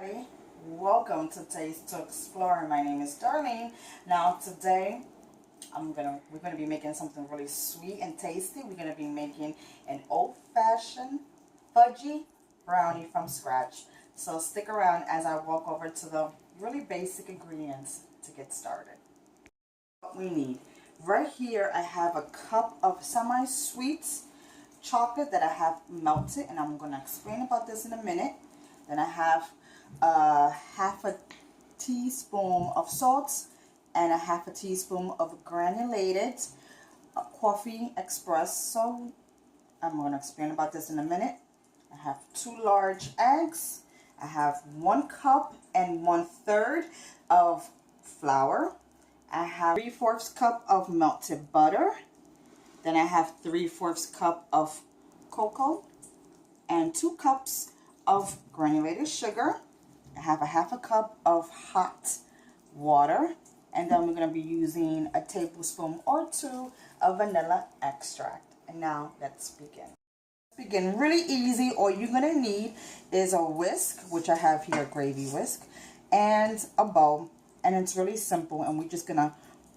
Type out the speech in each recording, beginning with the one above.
Everybody, welcome to Taste to Explore. My name is Darlene. Now today we're gonna be making something really sweet and tasty. We're gonna be making an old-fashioned fudgy brownie from scratch. So stick around as I walk over to the really basic ingredients to get started. What we need. Right here I have a cup of semi-sweet chocolate that I have melted, and I'm gonna explain about this in a minute. Then I have half a teaspoon of salt and a half a teaspoon of granulated coffee espresso. I'm going to explain about this in a minute. I have 2 large eggs. I have 1 cup and 1/3 of flour. I have 3/4 cup of melted butter. Then I have 3/4 cup of cocoa and 2 cups of granulated sugar. I have a half a cup of hot water, and then we're going to be using a tablespoon or 2 of vanilla extract. And now let's begin. Really easy. All you're going to need is a whisk, which I have here, a gravy whisk, and a bowl. And it's really simple, and we're just going to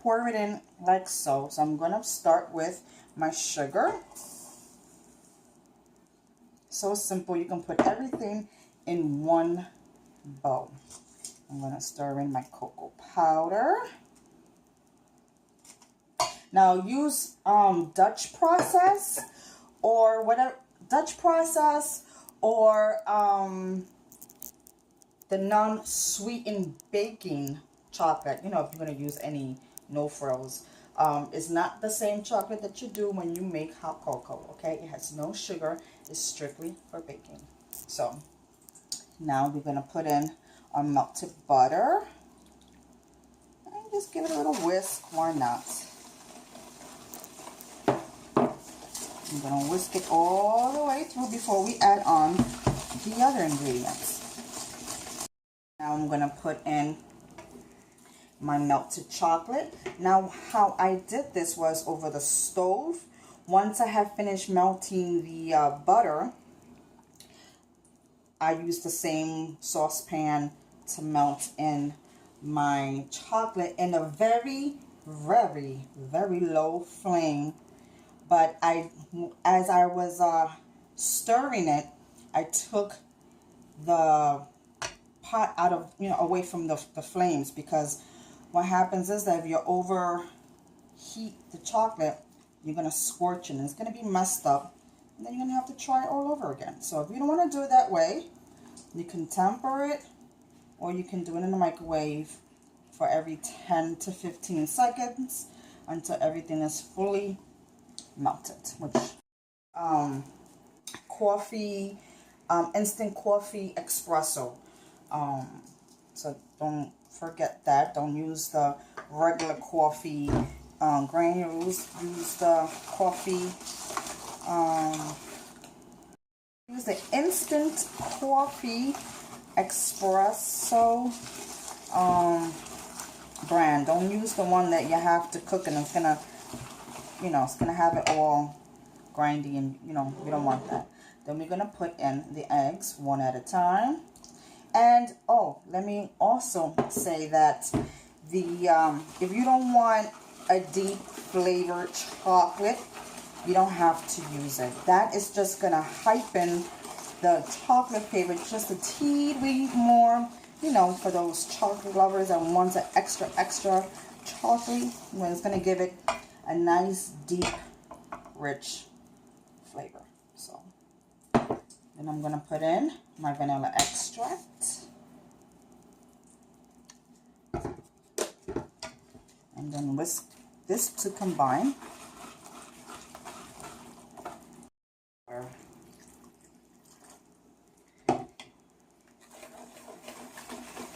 pour it in like so. So I'm going to start with my sugar. So simple. You can put everything in one bowl. I'm going to stir in my cocoa powder. Now use Dutch process or whatever, the non-sweetened baking chocolate. You know, if you're going to use any no frills. It's not the same chocolate that you do when you make hot cocoa, okay? It has no sugar. It's strictly for baking. So now we're going to put in our melted butter and just give it a little whisk. Why not? I'm going to whisk it all the way through before we add on the other ingredients. Now I'm going to put in my melted chocolate. Now how I did this was over the stove. Once I have finished melting the butter, I used the same saucepan to melt in my chocolate in a very, very, very low flame. But as I was stirring it, I took the pot out of, away from the flames, because what happens is that if you overheat the chocolate, you're going to scorch it and it's going to be messed up, and then you're going to have to try it all over again. So if you don't want to do it that way, you can temper it, or you can do it in the microwave for every 10 to 15 seconds until everything is fully melted. Which coffee, instant coffee espresso. So don't forget that. Don't use the regular coffee granules. Use the coffee. Use the instant coffee espresso brand. Don't use the one that you have to cook and it's gonna, it's gonna have it all grindy, and we don't want that. Then we're gonna put in the eggs one at a time. And let me also say that if you don't want a deep flavored chocolate, you don't have to use it. That is just gonna heighten the chocolate flavor just a teeny more, for those chocolate lovers that want an extra chocolate. Well, it's gonna give it a nice, deep, rich flavor. So then I'm gonna put in my vanilla extract. And then whisk this to combine.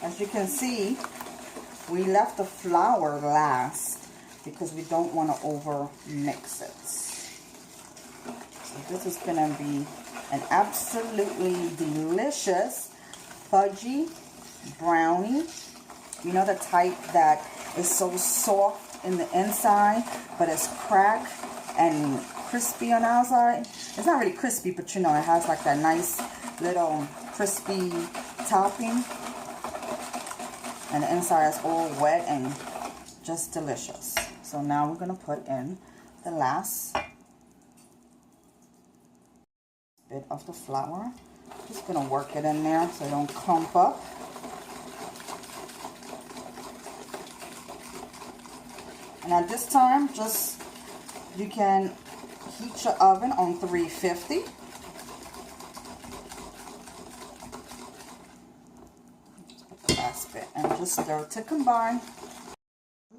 As you can see, we left the flour last because we don't want to over mix it. So this is going to be an absolutely delicious fudgy brownie. You know, the type that is so soft in the inside, but it's cracked and crispy on the outside. It's not really crispy, but it has like that nice little crispy topping. And the inside is all wet and just delicious. So now we're going to put in the last bit of the flour. Just going to work it in there so it don't clump up. And at this time, just you can heat your oven on 350. Just put the last bit and just stir to combine.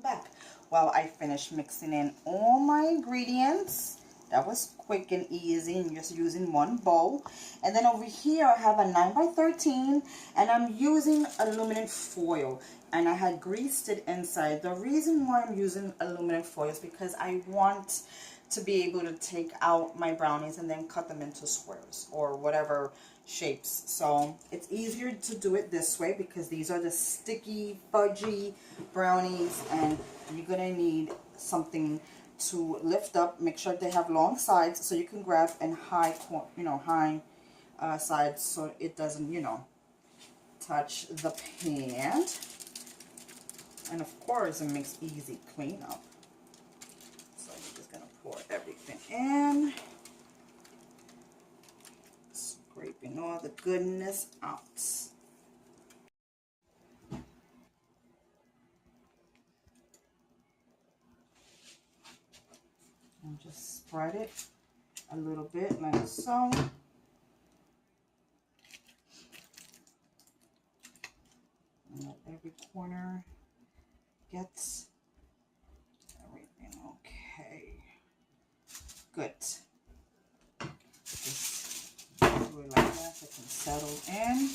Back while I finish mixing in all my ingredients. That was quick and easy and just using one bowl. And then over here I have a 9x13 and I'm using aluminum foil, and I had greased it inside. The reason why I'm using aluminum foil is because I want to be able to take out my brownies and then cut them into squares or whatever shapes. So it's easier to do it this way because these are the sticky, fudgy brownies, and you're gonna need something to lift up. Make sure they have long sides so you can grab and high sides so it doesn't, touch the pan. And of course, it makes easy cleanup. So I'm just gonna pour everything in, scraping all the goodness out. And just spread it a little bit like so. And let every corner gets everything okay. Good. Just do it like that so it can settle in.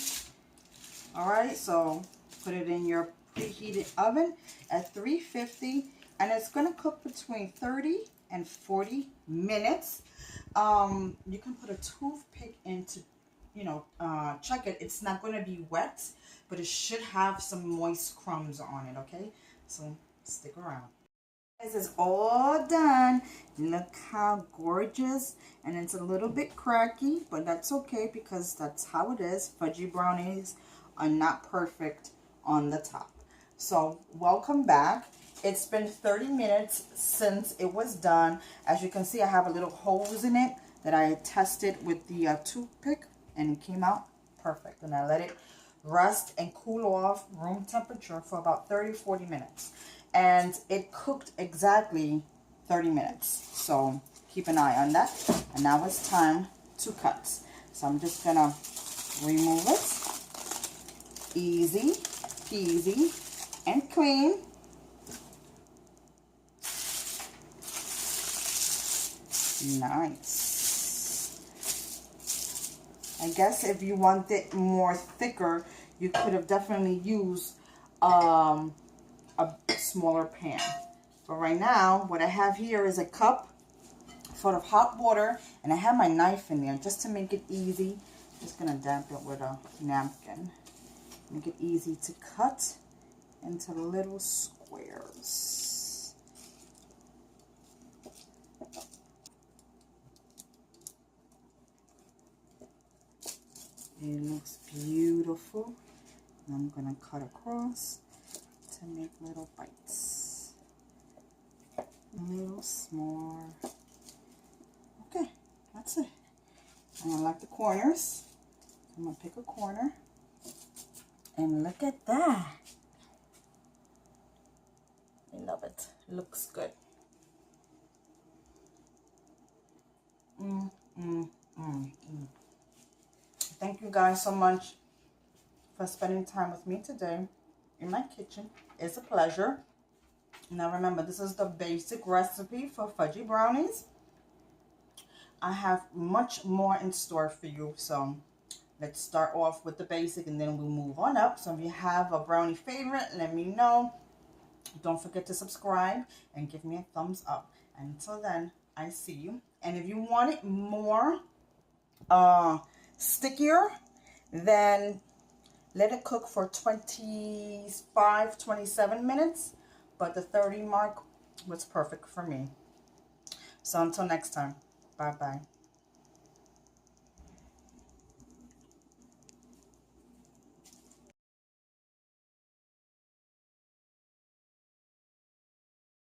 Alright, so put it in your preheated oven at 350, and it's going to cook between 30 and 40 minutes. You can put a toothpick in to, check it. It's not going to be wet, but it should have some moist crumbs on it, okay? So stick around. This is all done. Look how gorgeous, and it's a little bit cracky, but that's okay because that's how it is. Fudgy brownies are not perfect on the top. So welcome back. It's been 30 minutes since it was done. As you can see, I have a little holes in it that I tested with the toothpick, and it came out perfect. And I let it rest and cool off room temperature for about 30-40 minutes. And it cooked exactly 30 minutes. So keep an eye on that. And now it's time to cut. So I'm just gonna remove it. Easy peasy and clean. Nice. I guess if you want it more thicker, you could have definitely used a smaller pan. But right now, what I have here is a cup full of hot water, and I have my knife in there just to make it easy. I'm just gonna damp it with a napkin. Make it easy to cut into little squares. It looks beautiful. And I'm gonna cut across to make little bites. Little small. Okay, that's it. And I like the corners. I'm gonna pick a corner. And look at that. I love it. It looks good. Thank you guys so much for spending time with me today in my kitchen. It's a pleasure. Now remember, this is the basic recipe for fudgy brownies. I have much more in store for you, so let's start off with the basic and then we'll move on up. So if you have a brownie favorite, let me know. Don't forget to subscribe and give me a thumbs up. Until then, I see you. And if you want it more stickier, then let it cook for 25-27 minutes, but the 30 mark was perfect for me. So until next time, bye bye.